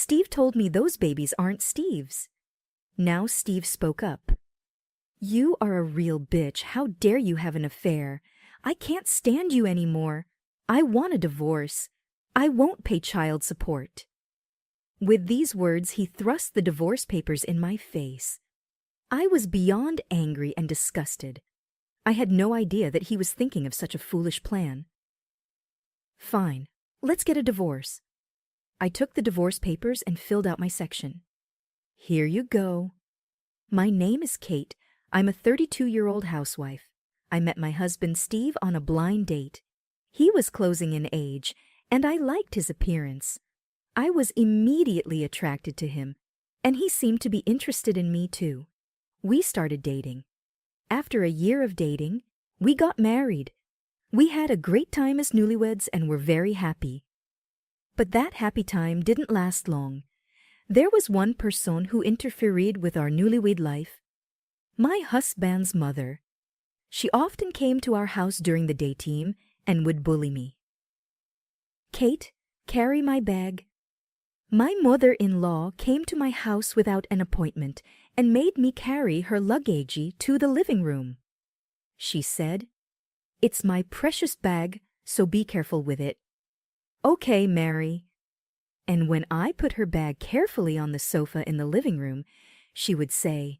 Steve told me those babies aren't Steve's. Now Steve spoke up. You are a real bitch. How dare you have an affair? I can't stand you anymore. I want a divorce. I won't pay child support. With these words, he thrust the divorce papers in my face. I was beyond angry and disgusted. I had no idea that he was thinking of such a foolish plan. Fine, let's get a divorce. I took the divorce papers and filled out my section. Here you go. My name is Kate. I'm a 32-year-old housewife. I met my husband Steve on a blind date. He was closing in age, and I liked his appearance. I was immediately attracted to him, and he seemed to be interested in me too. We started dating. After a year of dating, we got married. We had a great time as newlyweds and were very happy. But that happy time didn't last long. There was one person who interfered with our newlywed life. My husband's mother. She often came to our house during the daytime and would bully me. Kate, carry my bag. My mother-in-law came to my house without an appointment and made me carry her luggage to the living room. She said, "It's my precious bag, so be careful with it." Okay, Mary. And when I put her bag carefully on the sofa in the living room, she would say,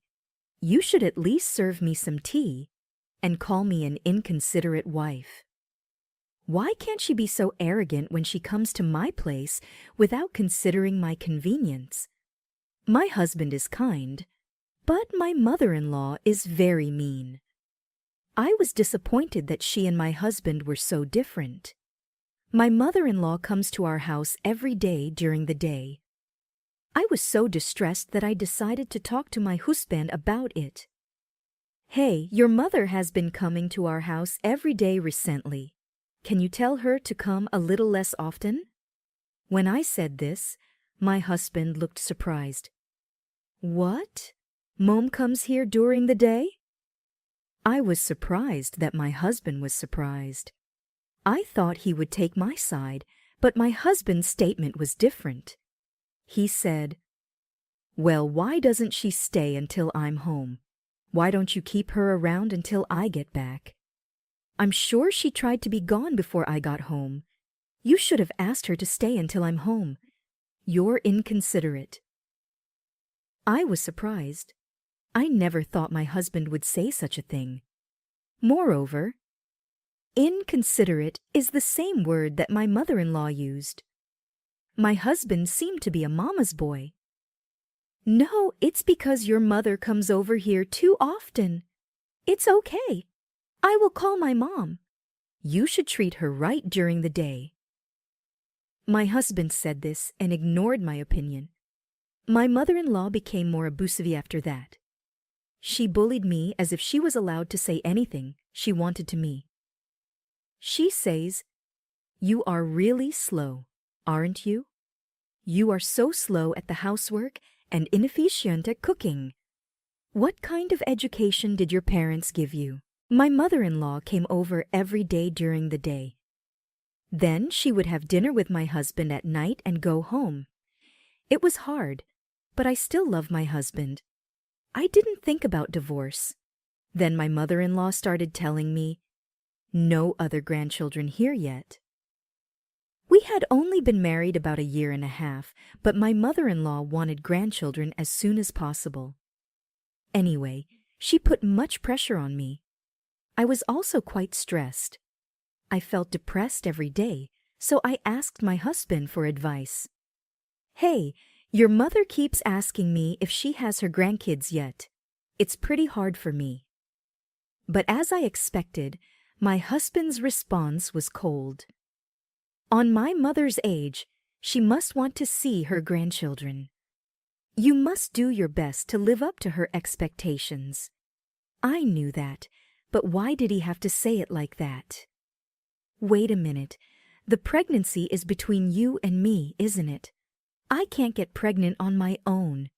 "You should at least serve me some tea," and call me an inconsiderate wife. Why can't she be so arrogant when she comes to my place without considering my convenience? My husband is kind, but my mother-in-law is very mean. I was disappointed that she and my husband were so different. My mother-in-law comes to our house every day during the day. I was so distressed that I decided to talk to my husband about it. Hey, your mother has been coming to our house every day recently. Can you tell her to come a little less often? When I said this, my husband looked surprised. What? Mom comes here during the day? I was surprised that my husband was surprised. I thought he would take my side, but my husband's statement was different. He said, "Well, why doesn't she stay until I'm home? Why don't you keep her around until I get back? I'm sure she tried to be gone before I got home. You should have asked her to stay until I'm home. You're inconsiderate." I was surprised. I never thought my husband would say such a thing. Moreover, inconsiderate is the same word that my mother-in-law used. My husband seemed to be a mama's boy. "No, it's because your mother comes over here too often. It's okay. I will call my mom. You should treat her right during the day." My husband said this and ignored my opinion. My mother-in-law became more abusive after that. She bullied me as if she was allowed to say anything she wanted to me. She says, "You are really slow, aren't you? You are so slow at the housework and inefficient at cooking. What kind of education did your parents give you?" My mother-in-law came over every day during the day. Then she would have dinner with my husband at night and go home. It was hard, but I still loved my husband. I didn't think about divorce. Then my mother-in-law started telling me, "No other grandchildren here yet." We had only been married about a year and a half, but my mother-in-law wanted grandchildren as soon as possible. Anyway, she put much pressure on me. I was also quite stressed. I felt depressed every day, so I asked my husband for advice. "Hey, your mother keeps asking me if she has her grandkids yet. It's pretty hard for me." But as I expected, my husband's response was cold. "On my mother's age, she must want to see her grandchildren. You must do your best to live up to her expectations." I knew that, but why did he have to say it like that? Wait a minute. The pregnancy is between you and me, isn't it? I can't get pregnant on my own.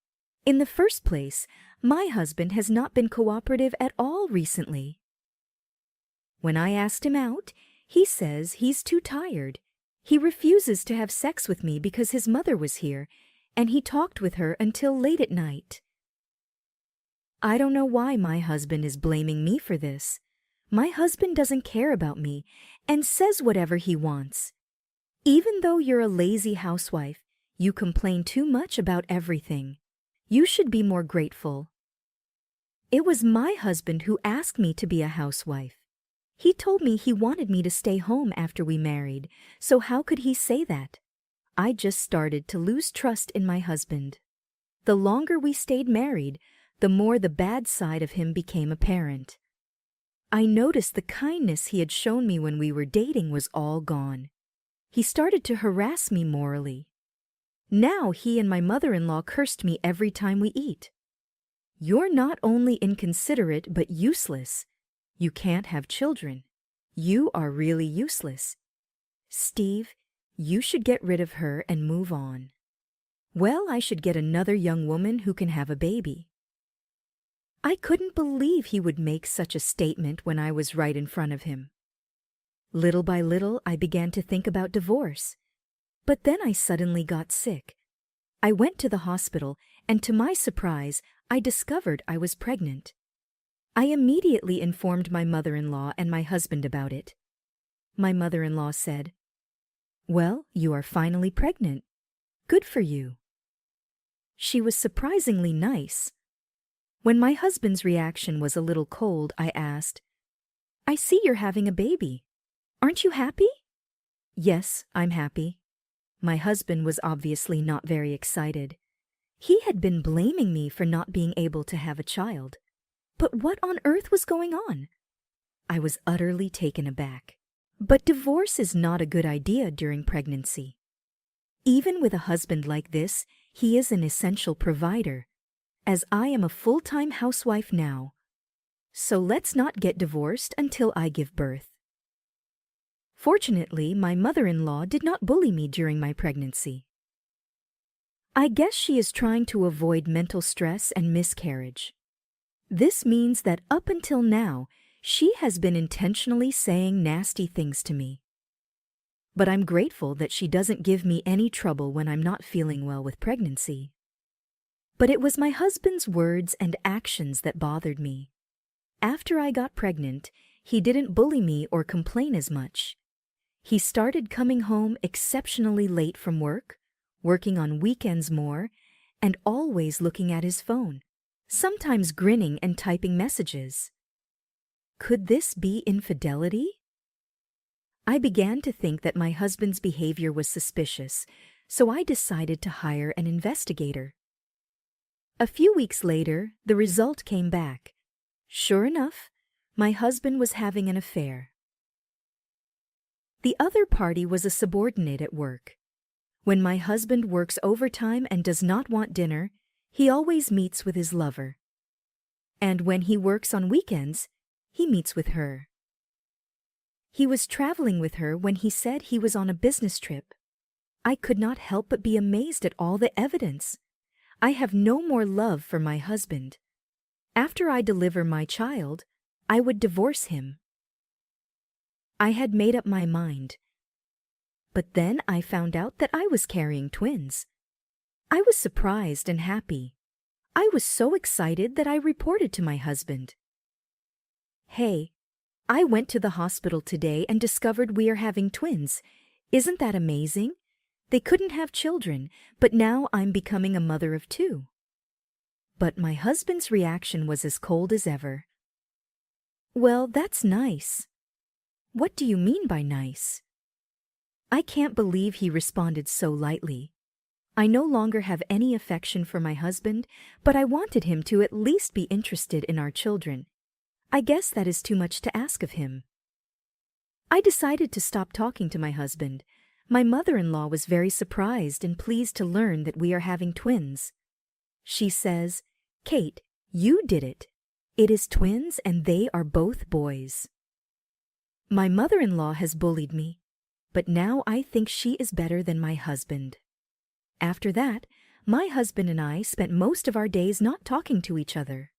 In the first place, my husband has not been cooperative at all recently. When I asked him out, he says he's too tired. He refuses to have sex with me because his mother was here, and he talked with her until late at night. I don't know why my husband is blaming me for this. My husband doesn't care about me and says whatever he wants. Even though you're a lazy housewife, you complain too much about everything. You should be more grateful. It was my husband who asked me to be a housewife. He told me he wanted me to stay home after we married, so how could he say that? I just started to lose trust in my husband. The longer we stayed married, the more the bad side of him became apparent. I noticed the kindness he had shown me when we were dating was all gone. He started to harass me morally. Now he and my mother-in-law cursed me every time we eat. You're not only inconsiderate but useless. You can't have children. You are really useless. Steve, you should get rid of her and move on. Well, I should get another young woman who can have a baby. I couldn't believe he would make such a statement when I was right in front of him. Little by little, I began to think about divorce. But then I suddenly got sick. I went to the hospital, and to my surprise, I discovered I was pregnant. I immediately informed my mother-in-law and my husband about it. My mother-in-law said, "Well, you are finally pregnant. Good for you." She was surprisingly nice. When my husband's reaction was a little cold, I asked, "I see you're having a baby. Aren't you happy?" "Yes, I'm happy." My husband was obviously not very excited. He had been blaming me for not being able to have a child. But what on earth was going on? I was utterly taken aback. But divorce is not a good idea during pregnancy. Even with a husband like this, he is an essential provider, as I am a full-time housewife now. So let's not get divorced until I give birth. Fortunately, my mother-in-law did not bully me during my pregnancy. I guess she is trying to avoid mental stress and miscarriage. This means that up until now, she has been intentionally saying nasty things to me. But I'm grateful that she doesn't give me any trouble when I'm not feeling well with pregnancy. But it was my husband's words and actions that bothered me. After I got pregnant, he didn't bully me or complain as much. He started coming home exceptionally late from work, working on weekends more, and always looking at his phone, sometimes grinning and typing messages. Could this be infidelity? I began to think that my husband's behavior was suspicious, so I decided to hire an investigator. A few weeks later, the result came back. Sure enough, my husband was having an affair. The other party was a subordinate at work. When my husband works overtime and does not want dinner, he always meets with his lover. And when he works on weekends, he meets with her. He was traveling with her when he said he was on a business trip. I could not help but be amazed at all the evidence. I have no more love for my husband. After I deliver my child, I would divorce him. I had made up my mind. But then I found out that I was carrying twins. I was surprised and happy. I was so excited that I reported to my husband. "Hey, I went to the hospital today and discovered we are having twins. Isn't that amazing? They couldn't have children, but now I'm becoming a mother of two." But my husband's reaction was as cold as ever. "Well, that's nice." "What do you mean by nice?" I can't believe he responded so lightly. I no longer have any affection for my husband, but I wanted him to at least be interested in our children. I guess that is too much to ask of him. I decided to stop talking to my husband. My mother-in-law was very surprised and pleased to learn that we are having twins. She says, "Kate, you did it. It is twins and they are both boys." My mother-in-law has bullied me, but now I think she is better than my husband. After that, my husband and I spent most of our days not talking to each other.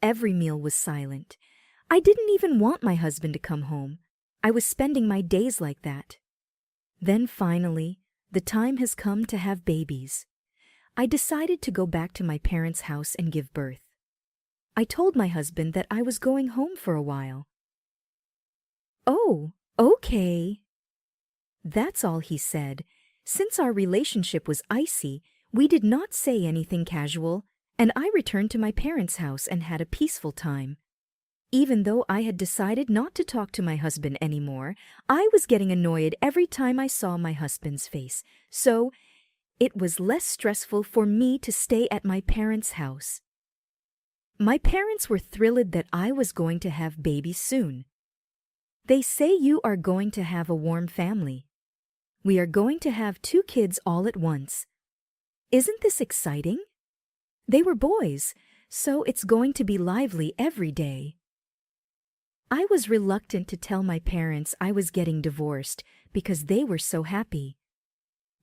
Every meal was silent. I didn't even want my husband to come home. I was spending my days like that. Then finally, the time has come to have babies. I decided to go back to my parents' house and give birth. I told my husband that I was going home for a while. "Oh, okay." That's all he said. Since our relationship was icy, we did not say anything casual, and I returned to my parents' house and had a peaceful time. Even though I had decided not to talk to my husband anymore, I was getting annoyed every time I saw my husband's face, so it was less stressful for me to stay at my parents' house. My parents were thrilled that I was going to have babies soon. They say you are going to have a warm family. We are going to have 2 kids all at once. Isn't this exciting? They were boys, so it's going to be lively every day. I was reluctant to tell my parents I was getting divorced because they were so happy.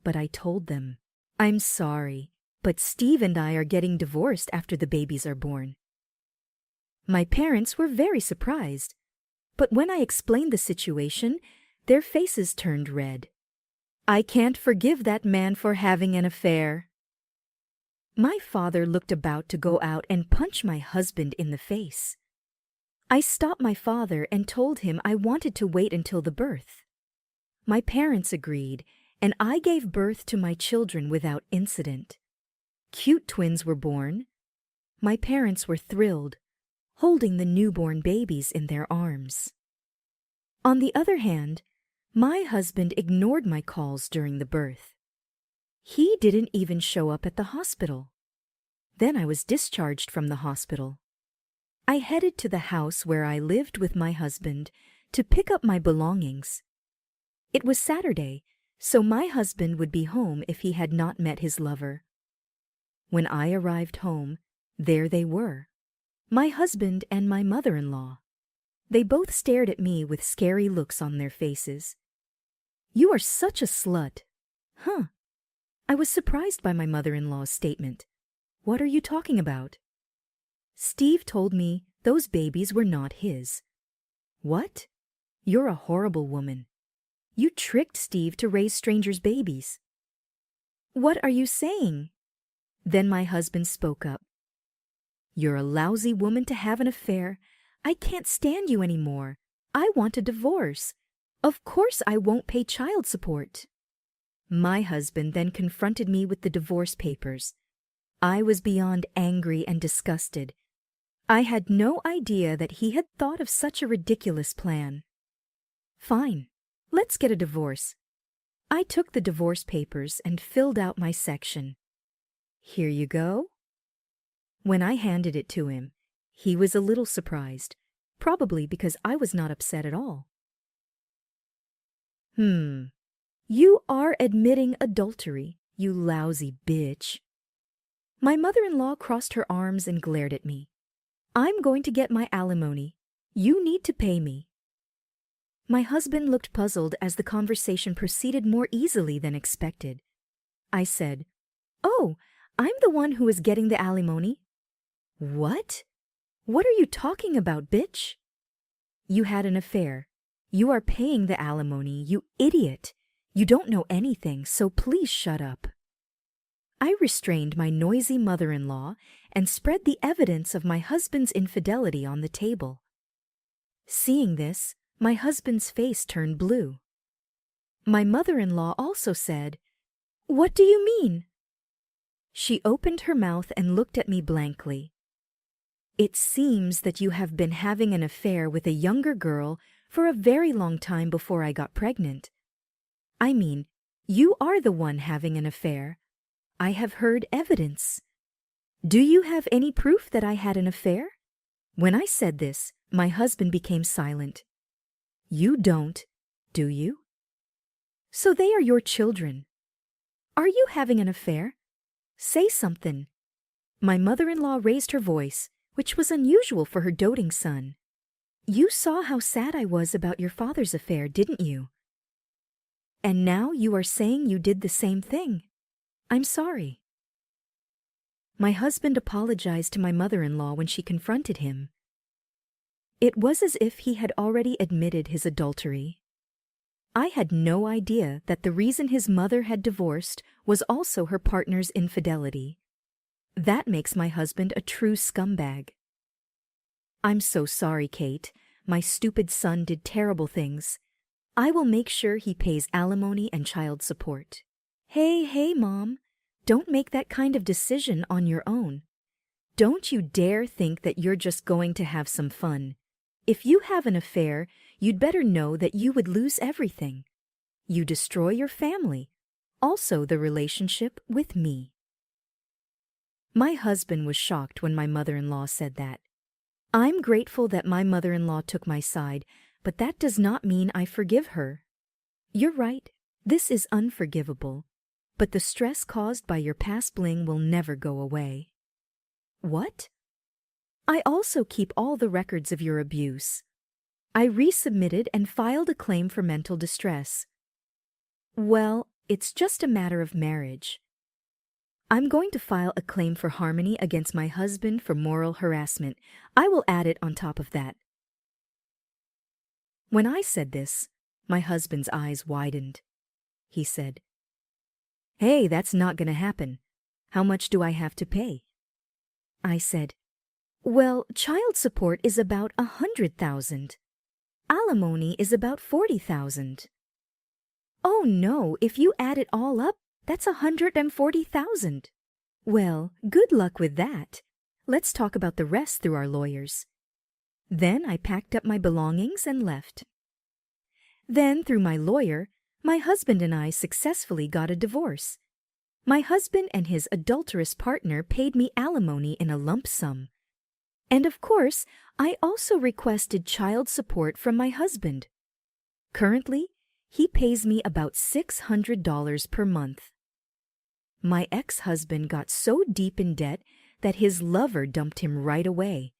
But I told them, "I'm sorry, but Steve and I are getting divorced after the babies are born." My parents were very surprised, but when I explained the situation, their faces turned red. I can't forgive that man for having an affair. My father looked about to go out and punch my husband in the face. I stopped my father and told him I wanted to wait until the birth. My parents agreed, and I gave birth to my children without incident. Cute twins were born. My parents were thrilled, holding the newborn babies in their arms. On the other hand, my husband ignored my calls during the birth. He didn't even show up at the hospital. Then I was discharged from the hospital. I headed to the house where I lived with my husband to pick up my belongings. It was Saturday, so my husband would be home if he had not met his lover. When I arrived home, there they were, my husband and my mother-in-law. They both stared at me with scary looks on their faces. "You are such a slut." "Huh." I was surprised by my mother-in-law's statement. "What are you talking about?" "Steve told me those babies were not his." "What? You're a horrible woman. You tricked Steve to raise strangers' babies." "What are you saying?" Then my husband spoke up. "You're a lousy woman to have an affair. I can't stand you anymore. I want a divorce. Of course I won't pay child support." My husband then confronted me with the divorce papers. I was beyond angry and disgusted. I had no idea that he had thought of such a ridiculous plan. "Fine, let's get a divorce." I took the divorce papers and filled out my section. "Here you go." When I handed it to him, he was a little surprised, probably because I was not upset at all. You are admitting adultery, you lousy bitch." My mother-in-law crossed her arms and glared at me. "I'm going to get my alimony. You need to pay me." My husband looked puzzled as the conversation proceeded more easily than expected. I said, "Oh, I'm the one who is getting the alimony." "What? What are you talking about, bitch?" "You had an affair. You are paying the alimony, you idiot. You don't know anything, so please shut up." I restrained my noisy mother-in-law and spread the evidence of my husband's infidelity on the table. Seeing this, my husband's face turned blue. My mother-in-law also said, "What do you mean?" She opened her mouth and looked at me blankly. "It seems that you have been having an affair with a younger girl for a very long time before I got pregnant. I mean, you are the one having an affair. I have heard evidence. Do you have any proof that I had an affair?" When I said this, my husband became silent. "You don't, do you? So they are your children. Are you having an affair? Say something." My mother-in-law raised her voice, which was unusual for her doting son. "You saw how sad I was about your father's affair, didn't you? And now you are saying you did the same thing. I'm sorry." My husband apologized to my mother-in-law when she confronted him. It was as if he had already admitted his adultery. I had no idea that the reason his mother had divorced was also her partner's infidelity. That makes my husband a true scumbag. I'm so sorry, Kate. My stupid son did terrible things. I will make sure he pays alimony and child support. Hey, Mom. Don't make that kind of decision on your own. Don't you dare think that you're just going to have some fun. If you have an affair, you'd better know that you would lose everything. You destroy your family, also the relationship with me. My husband was shocked when my mother-in-law said that. I'm grateful that my mother-in-law took my side, but that does not mean I forgive her. You're right, this is unforgivable, but the stress caused by your past bling will never go away. What? I also keep all the records of your abuse. I resubmitted and filed a claim for mental distress. Well, it's just a matter of marriage. I'm going to file a claim for harmony against my husband for moral harassment. I will add it on top of that. When I said this, my husband's eyes widened. He said, "Hey, that's not going to happen. How much do I have to pay?" I said, "Well, child support is about 100,000. Alimony is about 40,000. Oh no, if you add it all up, that's 140,000. Well, good luck with that. Let's talk about the rest through our lawyers." Then I packed up my belongings and left. Then, through my lawyer, my husband and I successfully got a divorce. My husband and his adulterous partner paid me alimony in a lump sum. And of course, I also requested child support from my husband. Currently, he pays me about $600 per month. My ex-husband got so deep in debt that his lover dumped him right away.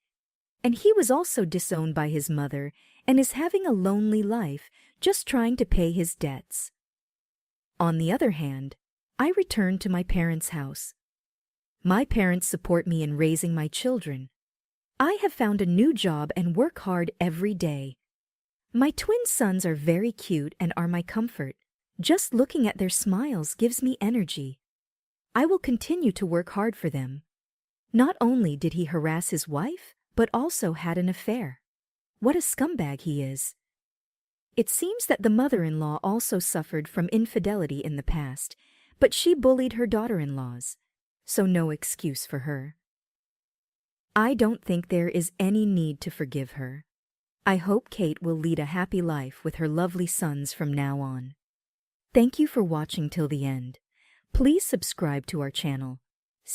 And he was also disowned by his mother and is having a lonely life, just trying to pay his debts. On the other hand, I returned to my parents' house. My parents support me in raising my children. I have found a new job and work hard every day. My twin sons are very cute and are my comfort. Just looking at their smiles gives me energy. I will continue to work hard for them. Not only did he harass his wife, but also had an affair. What a scumbag he is. It seems that the mother-in-law also suffered from infidelity in the past, but she bullied her daughter-in-laws, so no excuse for her. I don't think there is any need to forgive her. I hope Kate will lead a happy life with her lovely sons from now on. Thank you for watching till the end. Please subscribe to our channel.